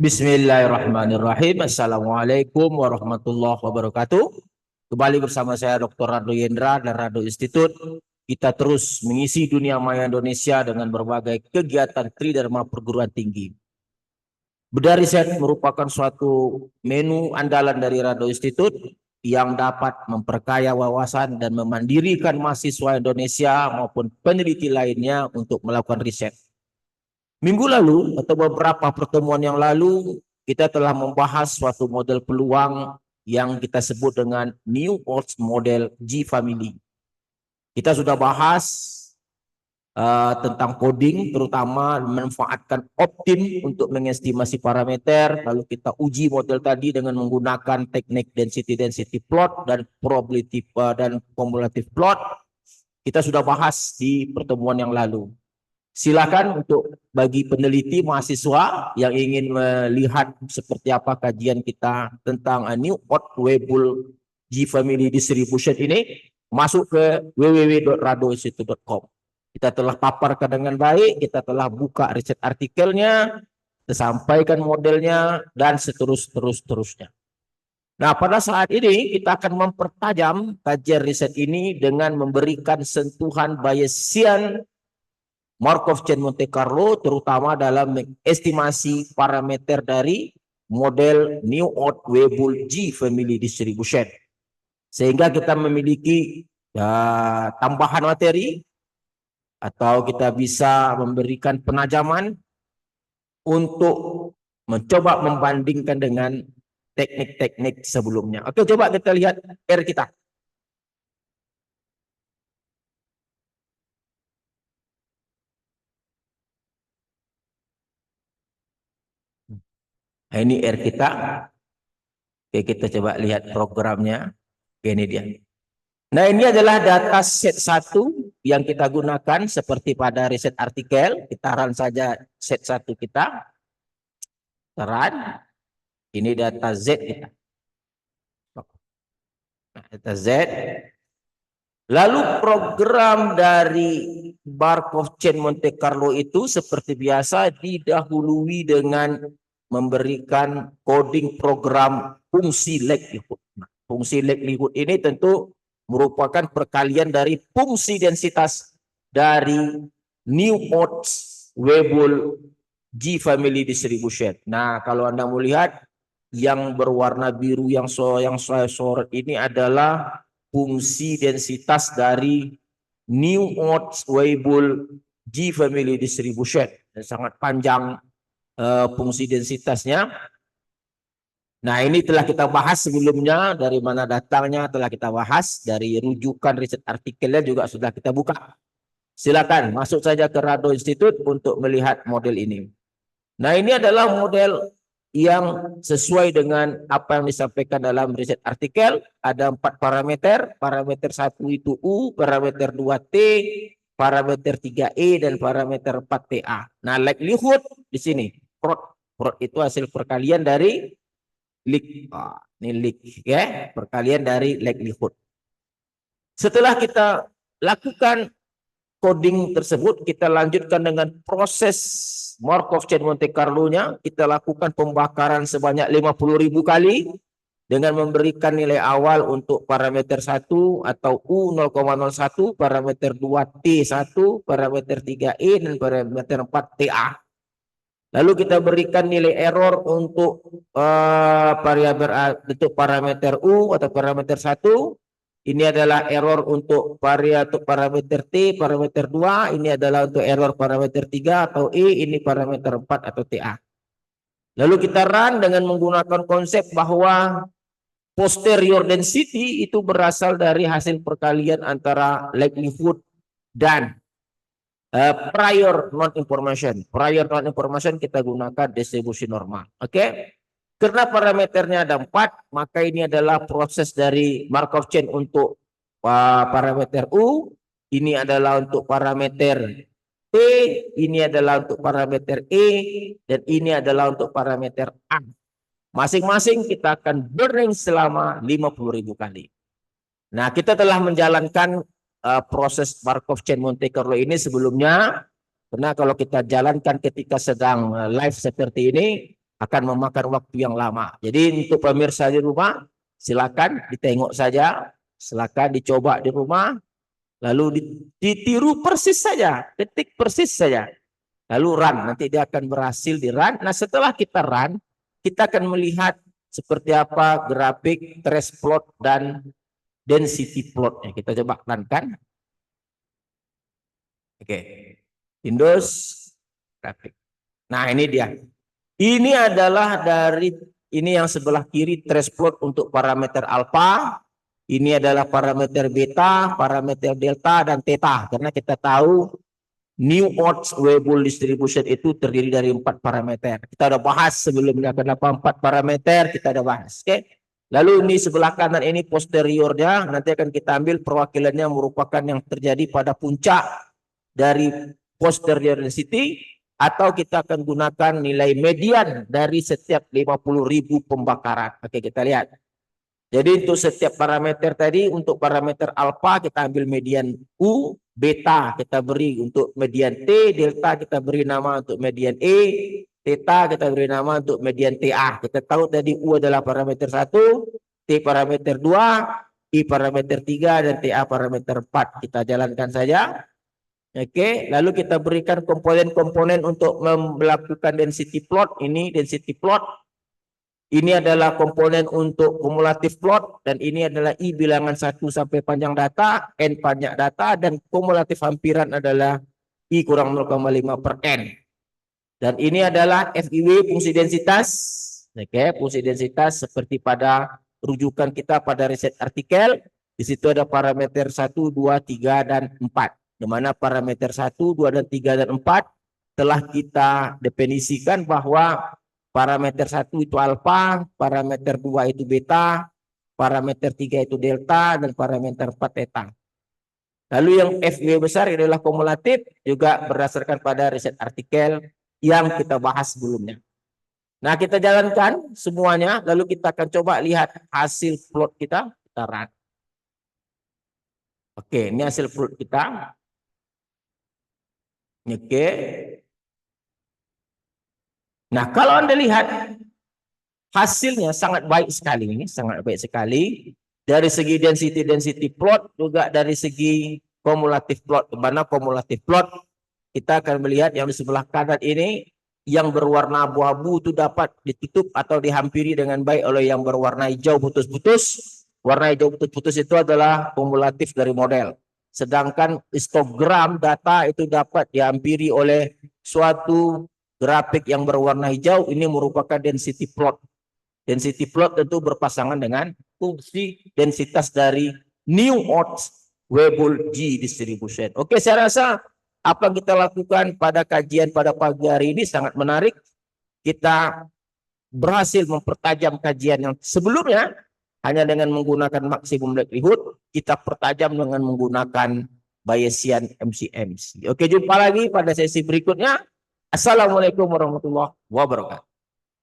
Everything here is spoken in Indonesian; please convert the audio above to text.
Bismillahirrahmanirrahim. Assalamualaikum warahmatullahi wabarakatuh. Kembali bersama saya Dr. Rado Yendra dan Rado Institute. Kita terus mengisi dunia maya Indonesia dengan berbagai kegiatan tridharma perguruan tinggi. Bedah riset merupakan suatu menu andalan dari Rado Institute yang dapat memperkaya wawasan dan memandirikan mahasiswa Indonesia maupun peneliti lainnya untuk melakukan riset. Minggu lalu atau beberapa pertemuan yang lalu kita telah membahas suatu model peluang yang kita sebut dengan New Odds Model G Family. Kita sudah bahas tentang coding, terutama memanfaatkan optim untuk mengestimasi parameter. Lalu kita uji model tadi dengan menggunakan teknik density plot dan probability dan cumulative plot. Kita sudah bahas di pertemuan yang lalu. Silakan untuk bagi peneliti mahasiswa yang ingin melihat seperti apa kajian kita tentang New Odds G Family Distribution ini, masuk ke www.radoinstitute.com. Kita telah paparkan dengan baik, kita telah buka riset artikelnya, kita sampaikan modelnya, dan seterusnya. Nah, pada saat ini kita akan mempertajam kajian riset ini dengan memberikan sentuhan Bayesian Markov Chain Monte Carlo, terutama dalam mengestimasi parameter dari model New Odds G Family Distribution. Sehingga kita memiliki tambahan materi atau kita bisa memberikan penajaman untuk mencoba membandingkan dengan teknik-teknik sebelumnya. Oke, coba kita lihat R kita. Nah, ini R kita. Oke, kita coba lihat programnya. Oke, ini dia. Nah, ini adalah data set 1 yang kita gunakan seperti pada riset artikel. Kita run saja set 1 kita. Kita run. Ini data Z kita. Nah, data Z. Lalu program dari Markov Chain Monte Carlo itu seperti biasa didahului dengan memberikan coding program fungsi likelihood. Nah, fungsi likelihood ini tentu merupakan perkalian dari fungsi densitas dari New Odds G Family Distribution. Nah, kalau Anda melihat yang berwarna biru yang saya sorot ini adalah fungsi densitas dari New Odds G Family Distribution. Dan sangat panjang fungsi densitasnya. Nah, ini telah kita bahas sebelumnya, dari mana datangnya telah kita bahas, dari rujukan riset artikelnya juga sudah kita buka. Silakan masuk saja ke Rado Institute untuk melihat model ini. Nah, ini adalah model yang sesuai dengan apa yang disampaikan dalam riset artikel. Ada 4 parameter. Parameter 1 itu U, parameter 2 T, parameter 3E, dan parameter 4 TA. Nah, likelihood di sini. Prot itu hasil perkalian dari ini leak, ya, perkalian dari likelihood. Setelah kita lakukan coding tersebut, kita lanjutkan dengan proses Markov Chain Monte Carlo-nya. Kita lakukan pembakaran sebanyak 50.000 kali dengan memberikan nilai awal untuk parameter 1 atau U0,01, parameter 2 T1, parameter 3E, dan parameter 4 TA. Lalu kita berikan nilai error untuk parameter U atau parameter 1. Ini adalah error untuk parameter T, parameter 2. Ini adalah untuk error parameter 3 atau E. Ini parameter 4 atau TA. Lalu kita run dengan menggunakan konsep bahwa posterior density itu berasal dari hasil perkalian antara likelihood dan prior non-information. Prior non-information kita gunakan distribusi normal. Oke. Karena parameternya ada 4, maka ini adalah proses dari Markov Chain untuk parameter U. Ini adalah untuk parameter T. Ini adalah untuk parameter E. Dan ini adalah untuk parameter A. Masing-masing kita akan burning selama 50.000 kali. Nah, kita telah menjalankan proses Markov Chain Monte Carlo ini sebelumnya, karena kalau kita jalankan ketika sedang live seperti ini, akan memakan waktu yang lama. Jadi untuk pemirsa di rumah, silakan ditengok saja, silakan dicoba di rumah, lalu ditiru persis saja, ketik persis saja. Lalu run, nanti dia akan berhasil di run. Nah setelah kita run, kita akan melihat seperti apa grafik trace plot dan density plotnya. Kita coba runkan. Oke, Windows grafik. Nah ini dia. Ini adalah dari ini yang sebelah kiri trace plot untuk parameter alpha. Ini adalah parameter beta, parameter delta, dan theta. Karena kita tahu New Odds Weibull Distribution itu terdiri dari 4 parameter. Kita udah bahas sebelumnya kenapa 4 parameter, kita udah bahas. Oke. Lalu ini sebelah kanan ini posteriornya, nanti akan kita ambil perwakilannya merupakan yang terjadi pada puncak dari posterior density, atau kita akan gunakan nilai median dari setiap 50.000 pembakaran. Oke, kita lihat. Jadi untuk setiap parameter tadi, untuk parameter alpha kita ambil median U, beta kita beri untuk median T, delta kita beri nama untuk median E, theta kita beri nama untuk median TA. Kita tahu tadi U adalah parameter 1, T parameter 2, I parameter 3, dan TA parameter 4. Kita jalankan saja. Oke, lalu kita berikan komponen-komponen untuk melakukan density plot. Ini density plot. Ini adalah komponen untuk kumulatif plot, dan ini adalah I bilangan 1 sampai panjang data, N panjang data, dan kumulatif hampiran adalah I kurang 0,5 per N. Dan ini adalah FIW fungsi densitas. Oke, fungsi densitas seperti pada rujukan kita pada riset artikel. Di situ ada parameter 1, 2, 3, dan 4. Di mana parameter 1, 2, dan 3, dan 4 telah kita definisikan bahwa parameter 1 itu alfa, parameter 2 itu beta, parameter 3 itu delta, dan parameter 4 theta. Lalu yang FW besar adalah kumulatif, juga berdasarkan pada riset artikel yang kita bahas sebelumnya. Nah, kita jalankan semuanya, lalu kita akan coba lihat hasil plot kita. Kita run. Oke, ini hasil plot kita. Oke. Nah, kalau Anda lihat hasilnya sangat baik sekali, ini sangat baik sekali dari segi density plot, juga dari segi kumulatif plot. Mana kumulatif plot kita akan melihat yang di sebelah kanan ini yang berwarna abu-abu itu dapat ditutup atau dihampiri dengan baik oleh yang berwarna hijau putus-putus. Warna hijau putus-putus itu adalah kumulatif dari model. Sedangkan histogram data itu dapat dihampiri oleh suatu grafik yang berwarna hijau. Ini merupakan density plot. Density plot tentu berpasangan dengan fungsi densitas dari New Odds Weibull G Distribution. Oke, saya rasa apa yang kita lakukan pada kajian pada pagi hari ini sangat menarik. Kita berhasil mempertajam kajian yang sebelumnya hanya dengan menggunakan maksimum likelihood, kita pertajam dengan menggunakan Bayesian MCMC. Oke, jumpa lagi pada sesi berikutnya. Assalamualaikum warahmatullahi wabarakatuh.